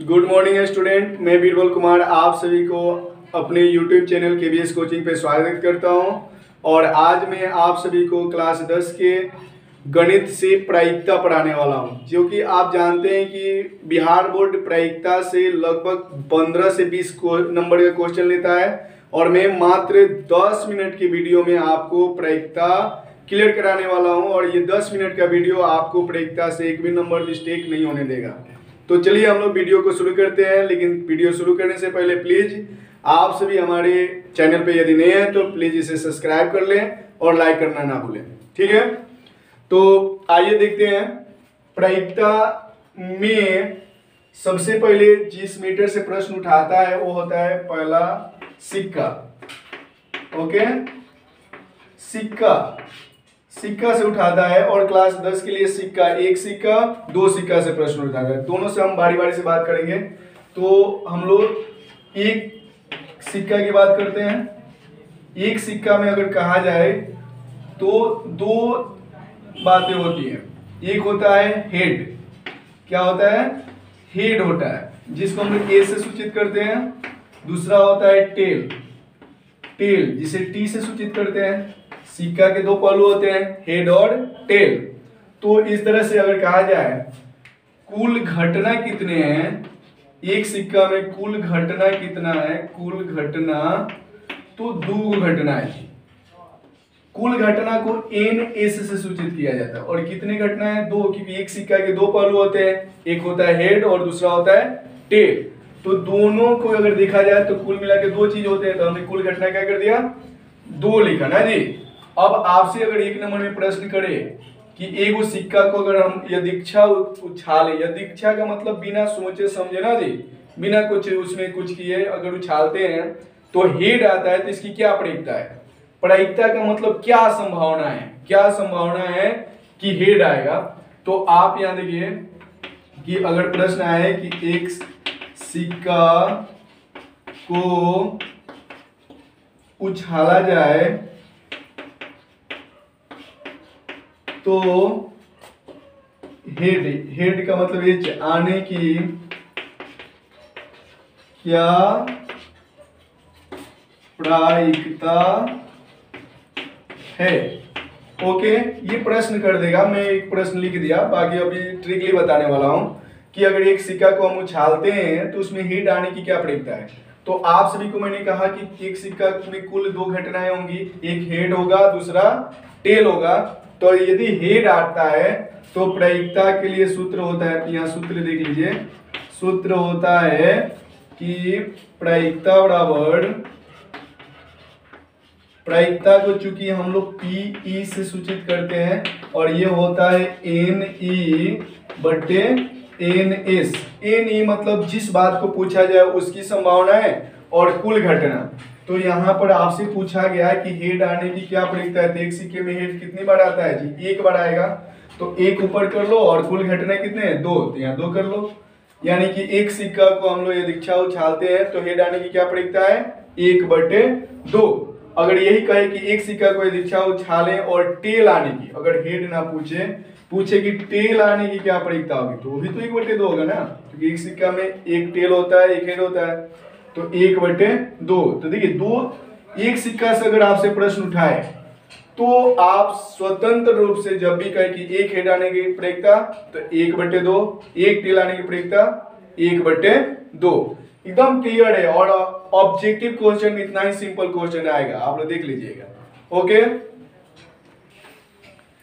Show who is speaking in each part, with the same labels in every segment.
Speaker 1: Good morning student, मैं बीरबल कुमार आप सभी को अपने यूट्यूब चैनल KVS कोचिंग पे स्वागत करता हूं। और आज मैं आप सभी को क्लास 10 के गणित से प्रायिकता पढ़ाने वाला हूं, जो कि आप जानते हैं कि बिहार बोर्ड प्रायिकता से लगभग 15 से 20 नंबर का क्वेश्चन लेता है। और मैं मात्र 10 मिनट की वीडियो में आपको प्रायिकता क्लियर कराने वाला हूं। और ये 10 मिनट का वीडियो आपको प्रायिकता से एक भी नंबर मिस्टेक नहीं होने देगा। तो चलिए हम लोग वीडियो को शुरू करते हैं। लेकिन वीडियो शुरू करने से पहले प्लीज आप सभी हमारे चैनल पे यदि नए हैं तो प्लीज इसे सब्सक्राइब कर लें और लाइक करना ना भूलें, ठीक है। तो आइए देखते हैं। प्रायिकता में सबसे पहले जिस मीटर से प्रश्न उठाता है वो होता है पहला सिक्का। ओके, सिक्का से उठाता है। और क्लास 10 के लिए सिक्का, एक सिक्का, दो सिक्का से प्रश्न उठाता है। दोनों से हम बारी बारी से बात करेंगे। तो हम लोग एक सिक्का की बात करते हैं। एक सिक्का में अगर कहा जाए तो दो बातें होती हैं। एक होता है हेड। क्या होता है? हेड होता है, जिसको हम लोग ए से सूचित करते हैं। दूसरा होता है टेल, जिसे टी से सूचित करते हैं। सिक्का के दो पहलू होते हैं, हेड और टेल। तो इस तरह से अगर कहा जाए कुल घटना कितने हैं, एक सिक्का में कुल घटना कितना है, कुल घटना तो दो घटना है। कुल घटना को एन एस से सूचित किया जाता है। और कितने घटना है? दो, क्योंकि एक सिक्का के दो पहलू होते हैं, एक होता है हेड और दूसरा होता है टेल। तो दोनों को अगर देखा जाए तो कुल मिला के दो चीज होते हैं। तो हमने कुल घटना क्या कर दिया? दो लिखा ना जी। अब आपसे अगर एक नंबर में प्रश्न करे कि एगो सिक्का को अगर हम यदीक्षा उछाले, यदीक्षा का मतलब बिना सोचे समझे ना जी, बिना कुछ उसमें कुछ किए अगर उछालते हैं तो हेड आता है। तो इसकी क्या प्रायिकता है? प्रायिकता का मतलब क्या संभावना है, क्या संभावना है कि हेड आएगा। तो आप यहां देखिए कि अगर प्रश्न आए कि एक सिक्का को उछाला जाए तो हेड का मतलब ये आने की क्या प्रायिकता है। ओके, ये प्रश्न कर देगा। मैं एक प्रश्न लिख दिया, बाकी अभी ट्रिकली बताने वाला हूं कि अगर एक सिक्का को हम उछालते हैं तो उसमें हेड आने की क्या प्रायिकता है। तो आप सभी को मैंने कहा कि एक सिक्का में कुल दो घटनाएं होंगी, एक हेड होगा, दूसरा टेल होगा। तो यदि हेड आता है तो प्रायिकता के लिए सूत्र होता है, यहाँ सूत्र देख लीजिए। सूत्र होता है कि प्रायिकता बराबर, प्रायिकता को चूंकि हम लोग पीई से सूचित करते हैं और ये होता है एन ई बटे एन एस। एन ई मतलब जिस बात को पूछा जाए उसकी संभावना है और कुल घटना। तो यहाँ पर आपसे पूछा गया कि हेड आने की क्या प्रायिकता है। तो एक सिक्के में हेड कितनी बार आता है जी? एक बार आएगा। तो एक ऊपर कर लो और कुल घटना कितने हैं? दो। तो यहाँ दो कर लो। यानी कि एक सिक्का को हम लोग यदीक्षा उछालते हैं तो हेड आने की क्या प्रायिकता है? 1/2। अगर यही कहे कि एक सिक्का को यदीक्षा उछालें और टेल आने की, अगर हेड ना पूछे कि टेल आने की क्या प्रायिकता होगी, तो वो भी तो 1/2 होगा ना, क्योंकि एक सिक्का में एक टेल होता है, एक हेड होता है। तो 1/2। तो देखिए दो, एक सिक्का से अगर आपसे प्रश्न उठाए तो आप स्वतंत्र रूप से जब भी कहे कि एक हेड आने की प्रायिकता तो 1/2, एक टेल आने की प्रायिकता 1/2। एकदम क्लियर है। और ऑब्जेक्टिव क्वेश्चन में इतना ही सिंपल क्वेश्चन आएगा, आप लोग देख लीजिएगा। ओके,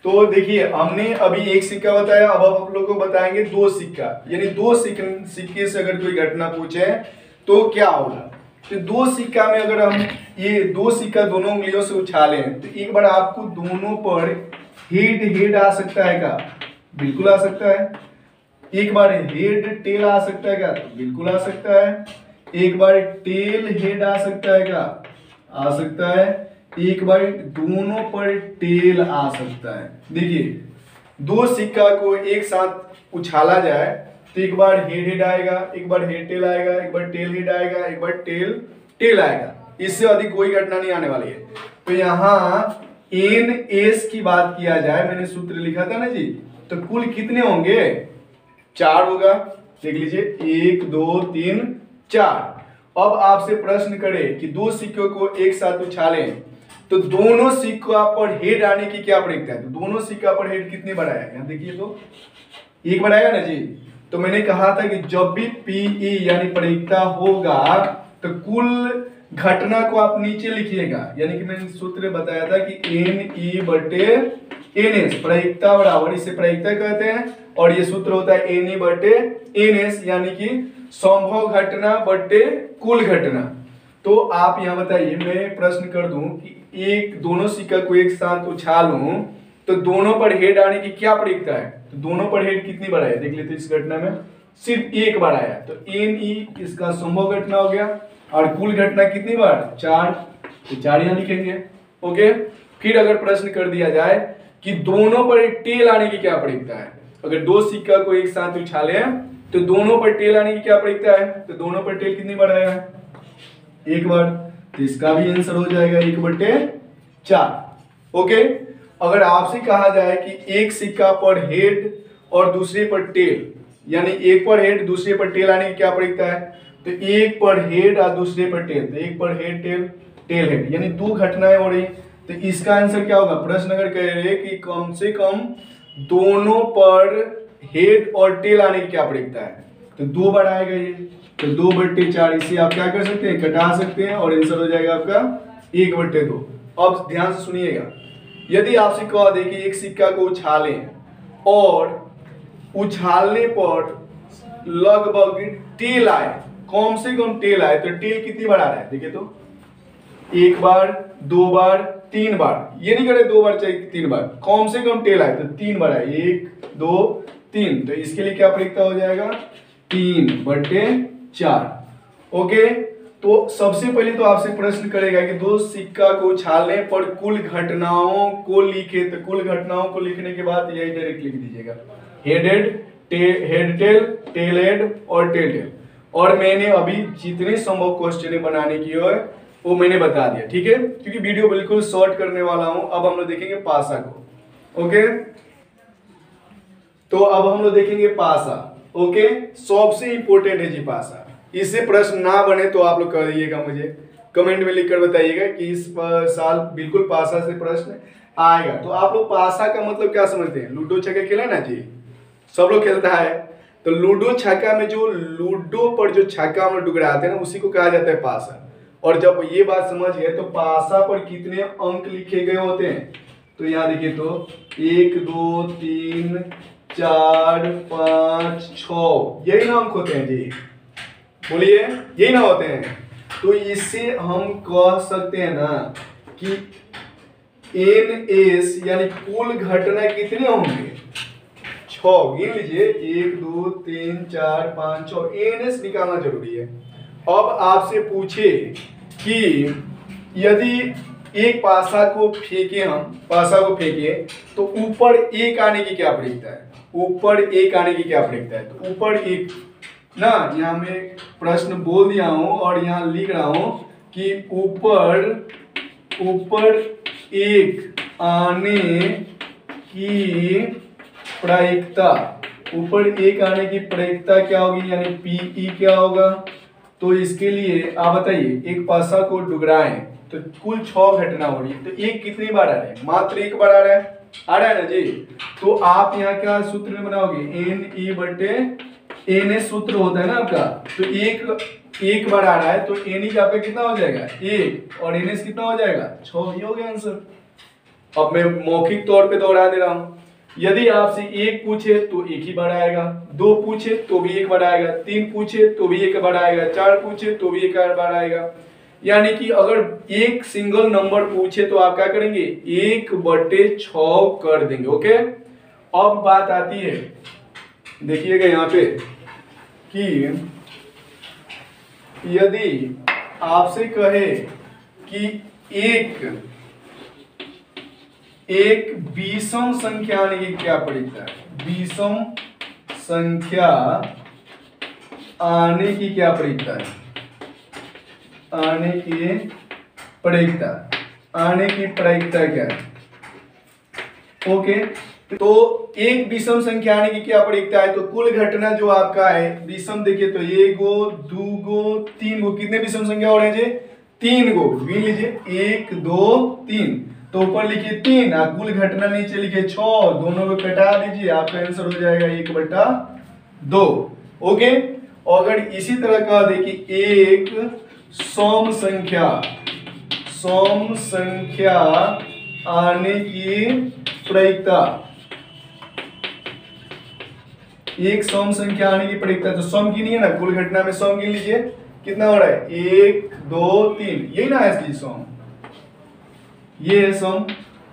Speaker 1: तो देखिए हमने अभी एक सिक्का बताया, अब आप लोगों को बताएंगे दो सिक्का। यानी दो सिक्के से अगर कोई घटना पूछे तो क्या होगा। तो दो सिक्का में अगर हम ये दो सिक्का दोनों उंगलियों से उछालें तो एक बार आपको दोनों पर हेड आ सकता है क्या? बिल्कुल आ सकता है। एक बार हेड टेल आ सकता है क्या? तो बिल्कुल आ सकता है। एक बार टेल हेड आ सकता है क्या? आ सकता है। एक बार दोनों पर टेल आ सकता है। देखिए दो सिक्का को एक साथ उछाला जाए तो एक बार हेड आएगा, एक बार हेड टेल आएगा, एक बार टेल हेड आएगा, एक बार टेल आएगा। इससे अधिक कोई घटना नहीं आने वाली है। तो यहाँ एन एस की बात किया जाए, मैंने सूत्र लिखा था ना जी, तो कुल कितने होंगे? 4 होगा। देख लीजिए 1 2 3 4। अब आपसे प्रश्न करे कि दो सिक्कों को एक साथ उछालें तो दोनों सिक्का पर हेड आने की क्या प्रक्रिया है। तो दोनों सिक्का पर हेड कितनी बार आएगा, यहाँ देखिए तो एक बार आएगा ना जी। तो मैंने कहा था कि जब भी पीई यानी प्रक्रिया होगा तो कुल घटना को आप नीचे लिखिएगा, यानी कि मैंने सूत्र बताया था कि एन ई बटे एन एस, प्रक्रिया बराबर, इसे प्रक्रिया कहते हैं, और ये सूत्र होता है एन ई बटे एन एस, यानी कि संभव घटना बटे कुल घटना। तो आप यहाँ बताइए, मैं प्रश्न कर दूं कि एक दोनों सिक्का को एक साथ उछालूं तो दोनों पर हेड आने की क्या प्रक्रिया है। तो दोनों पर हेड कितनी बार आया, देख लेते इस घटना में सिर्फ एक बार आया, तो एन ई इसका संभव घटना हो गया, और कुल घटना कितनी बार 4, तो 4 यहाँ लिखेंगे। ओके, फिर अगर प्रश्न कर दिया जाए कि दोनों पर टेल आने की क्या प्रक्रिया है, अगर दो सिक्का को एक साथ उछाले तो दोनों पर टेल आने की क्या प्रक्रिया है। तो दोनों पर टेल कितनी बार आएगा, एक बार, तो इसका भी आंसर हो जाएगा 1/4। ओके, अगर आपसे कहा जाए कि एक सिक्का पर हेड और दूसरे पर टेल, यानी एक पर हेड दूसरे पर टेल आने की क्या प्रक्रिया है, तो एक पर हेड और दूसरे पर टेल, तो एक पर हेड टेल टेल हेड, यानी दो घटनाएं हो रही। तो इसका आंसर क्या होगा, प्रश्न अगर कह रहे कि कम से कम दोनों पर हेड और टेल आने की क्या प्रक्रिया है, तो 2 बार आएगा ये, तो 2/4। इसे आप क्या कर सकते हैं, घटा सकते हैं, और आंसर हो जाएगा आपका 1/2। अब ध्यान से सुनिएगा, यदि आपसे कह दे कि एक सिक्का को उछालें और उछालने पर लगभग टेल आए, कम से कम टेल आए, तो टेल कितनी बार आ रहा है, देखिए तो 1 बार 2 बार 3 बार, ये नहीं करे 2 बार चाहिए 3 बार, कम से कम टेल आए तो 3 बार आए, 1 2 3। तो इसके लिए क्या प्रक्रिया हो जाएगा, 3/4। ओके, तो सबसे पहले तो आपसे प्रश्न करेगा कि दो सिक्का को उछालने पर कुल घटनाओं को लिखे, तो कुल घटनाओं को लिखने के बाद यही डायरेक्ट लिख दीजिएगा, हेड टेल, टेल हेड और टेल टेल। और मैंने अभी जितने संभव क्वेश्चन बनाने की है वो मैंने बता दिया, ठीक है, क्योंकि वीडियो बिल्कुल शॉर्ट करने वाला हूं। अब हम लोग देखेंगे पासा को। ओके, तो अब हम लोग देखेंगे पासा। ओके, सबसे इंपॉर्टेंट है जी पासा, इससे प्रश्न ना बने तो आप लोग कर दीजिएगा, मुझे कमेंट में लिखकर बताइएगा कि इस साल बिल्कुल पासा से प्रश्न आएगा। तो आप लोग पासा का मतलब क्या समझते हैं, लूडो छक्का खेला ना जी, सब लोग खेलता है, तो लूडो छक्का में जो लूडो पर जो छक्का हम लोग डुगराते हैं ना, उसी को कहा जाता है पासा। और जब ये बात समझ गए तो पासा पर कितने अंक लिखे गए होते हैं, तो यहाँ देखिए तो 1 2 3 4 5 6, यही ना अंक होते हैं जी, बोलिए यही ना होते हैं। तो इससे हम कह सकते हैं ना कि एन एस यानी कुल घटना कितने होंगे, 6, गिन लीजिए 1 2 3 4 5 6, एन एस निकालना जरूरी है। अब आपसे पूछे कि यदि एक पासा को फेंके, हम पासा को फेंके तो ऊपर एक आने की क्या प्रक्रिया है, ऊपर एक आने की क्या प्रक्रिया है, तो ऊपर एक ना, यहाँ मैं प्रश्न बोल दिया हूं और यहाँ लिख रहा हूं कि ऊपर एक आने की प्रक्रिया, ऊपर एक आने की प्रक्रिया क्या होगी, यानी पीई क्या होगा। तो इसके लिए आप बताइए, एक पासा को डुगराएं तो कुल 6 घटना हो रही है, तो एक कितनी बार आ रहा है, मात्र एक बार आ रहा है ना जी। तो आप यहाँ क्या सूत्र में बनाओगे, एन ई बटे एन एस सूत्र होता है ना आपका, तो एक बार आ रहा है तो एन ई का आपका कितना हो जाएगा 1, और एन एस कितना हो जाएगा 6, ये हो गया आंसर। अब मैं मौखिक तौर पे दोहरा दे रहा हूं, यदि आपसे 1 पूछे तो एक ही बार आएगा, 2 पूछे तो भी एक बार आएगा, 3 पूछे तो भी एक बार आएगा, 4 पूछे तो भी एक बार आएगा। यानी कि अगर एक सिंगल नंबर पूछे तो आप क्या करेंगे, 1/6 कर देंगे। ओके, अब बात आती है, देखिएगा यहाँ पे कि यदि आपसे कहे कि एक विषम संख्या आने की क्या प्रक्रिया है, विषम संख्या आने की क्या प्रक्रिया है, आने की प्रक्रिया क्या है। ओके, तो एक विषम संख्या आने की क्या प्रयोगता है, तो कुल घटना जो आपका है विषम, देखिए तो 1 गो 2 गो 3 गो, कितने विषम संख्या हो रहे हैं जी, 3 गो, गिन लीजिए 1 2 3, तो ऊपर लिखिए 3 और कुल घटना नीचे लिखिए 6, दोनों को कटा दीजिए, आपका आंसर हो जाएगा 1/2। ओके, और अगर इसी तरह कह दे कि एक सम संख्या आने की प्रयोगता, एक सम संख्या आने की प्रयोगता, तो सम गिनी है ना, कुल घटना में सम गिन लीजिए कितना हो रहा है, 1 2 3, यही ना है सम, ये है सम,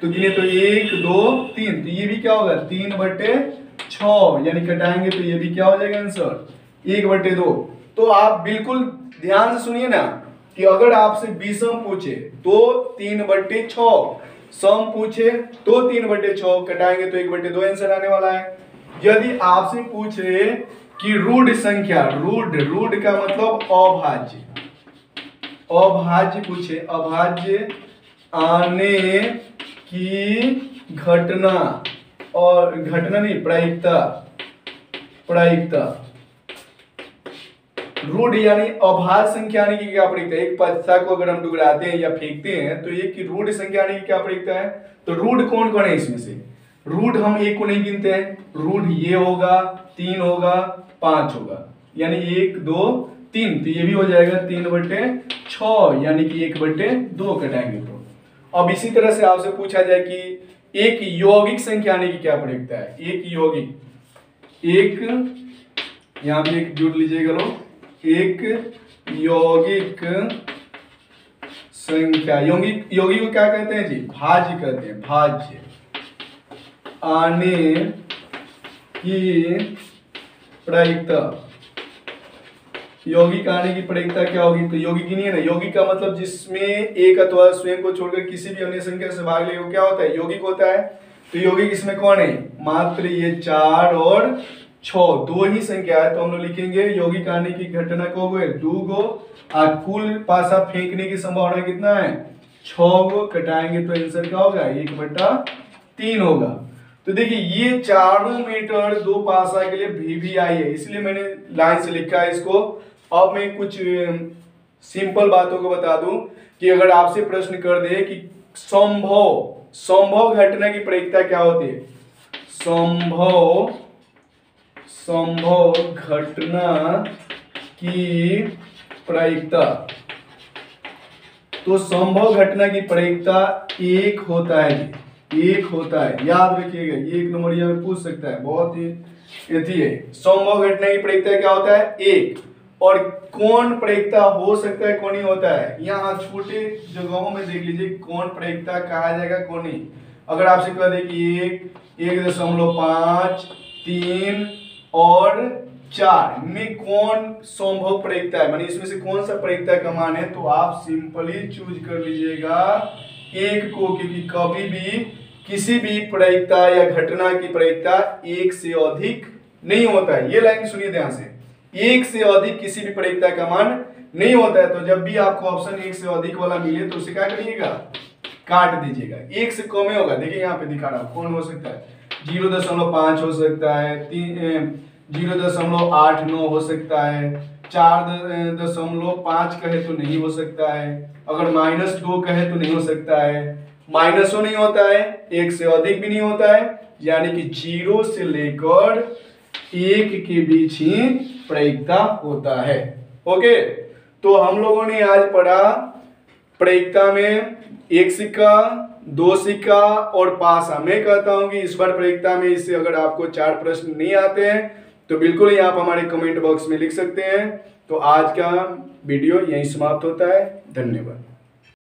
Speaker 1: तो गिने तो 1 2 3, तो ये भी क्या होगा 3/6, यानी कटाएंगे तो ये भी क्या हो जाएगा आंसर 1/2। तो आप बिल्कुल ध्यान से सुनिए ना कि अगर आपसे विषम पूछे तो 3/6, सम पूछे तो 3/6, कटाएंगे तो 1/2 आंसर आने वाला है। यदि आपसे पूछे कि रूढ़ संख्या, रूढ़ का मतलब अभाज्य पूछे, अभाज्य आने की घटना, और घटना नहीं प्रायिकता, रूढ़ यानी अभाज्य संख्या आने की क्या प्रयोगता है, एक पत्ता को अगर हम डुगराते हैं या फेंकते हैं तो ये कि रूढ़ संख्या आने की क्या प्रयोगता है, तो रूढ़ कौन कौन है इसमें से, रूट हम एक को नहीं गिनते हैं, रूट ये होगा 3 होगा 5 होगा, यानी 1 2 3, तो ये भी हो जाएगा 3/6, यानी कि 1/2 कटाएंगे तो। अब इसी तरह से आपसे पूछा जाए कि एक यौगिक संख्या आने की क्या प्रयोगता है, एक यौगिक, यहाँ भी एक जोड़ लीजिएगा लोग, एक यौगिक संख्या, यौगिक को क्या कहते हैं जी, भाज्य कहते हैं, भाज्य आने की प्रयोगता, यौगिक आने की प्रयोगता क्या होगी, तो यौगिक ही नहीं है ना, यौगिक का मतलब जिसमें एक अथवा स्वयं को छोड़कर किसी भी अन्य संख्या से भाग ले, वो क्या होता है, यौगिक होता है। तो यौगिक इसमें कौन है, मात्र ये 4 और 6, दो ही संख्या है, तो हम लोग लिखेंगे यौगिक आने की घटना को गए 2 गो, और कुल पासा फेंकने की संभावना कितना है 6 गो, कटाएंगे तो आंसर क्या होगा 1/3 होगा। तो देखिए ये चारों मीटर 2 पासा के लिए VVI है, इसलिए मैंने लाइन से लिखा है इसको। अब मैं कुछ सिंपल बातों को बता दूं कि अगर आपसे प्रश्न कर दे कि संभव घटना की प्रयोगता क्या होती है, संभव घटना की प्रयोगता, तो संभव घटना की प्रयोगता 1 होता है, 1 होता है, याद रखिएगा, ये 1 नंबर में पूछ सकता है, बहुत ही यथी है। संभव घटना की प्रयोगता क्या होता है 1, और कौन प्रयोगता हो सकता है कौन नहीं होता है, यहाँ छोटे जगहों में देख लीजिए कौन प्रयोगता कहा जाएगा कौन नहीं। अगर आपसे कह दे कि 1.5 3 और 4 में कौन संभव प्रयोगता है, मानी इसमें से कौन सा प्रयोगता का मान है, तो आप सिंपली चूज कर लीजिएगा 1 को, क्योंकि कभी भी किसी भी प्रयोगता या घटना की प्रयोगता 1 से अधिक नहीं होता है। ये लाइन सुनिए ध्यान से, 1 से अधिक किसी भी प्रयोगता का मान नहीं होता है। तो जब भी आपको ऑप्शन 1 से अधिक वाला मिले तो उसे क्या करिएगा, काट दीजिएगा। 1 से कम होगा, देखिए यहाँ पे दिखा रहा हूं कौन हो सकता है, 0.5 हो सकता है, 0.89 हो सकता है, 4.5 कहे तो नहीं हो सकता है, अगर -2 कहे तो नहीं हो सकता है, -2 नहीं होता है, 1 से अधिक भी नहीं होता है, यानी कि 0 से लेकर 1 के बीच ही प्रयोगता होता है। ओके, तो हम लोगों ने आज पढ़ा प्रयोगता में 1 सिक्का, 2 सिक्का और पासा। मैं कहता हूं कि इस बार प्रयोगता में इससे अगर आपको 4 प्रश्न नहीं आते हैं तो बिल्कुल यहाँ पर हमारे कमेंट बॉक्स में लिख सकते हैं। तो आज का वीडियो यहीं समाप्त होता है, धन्यवाद।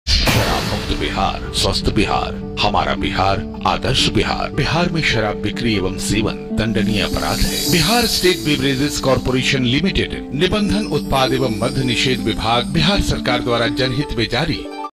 Speaker 2: शराब मुक्त बिहार, स्वस्थ बिहार, हमारा बिहार आदर्श बिहार। बिहार में शराब बिक्री एवं सेवन दंडनीय अपराध है। Bihar state beverages corporation limited, निबंधन उत्पाद एवं मद्य निषेध विभाग, बिहार सरकार द्वारा जनहित में जारी।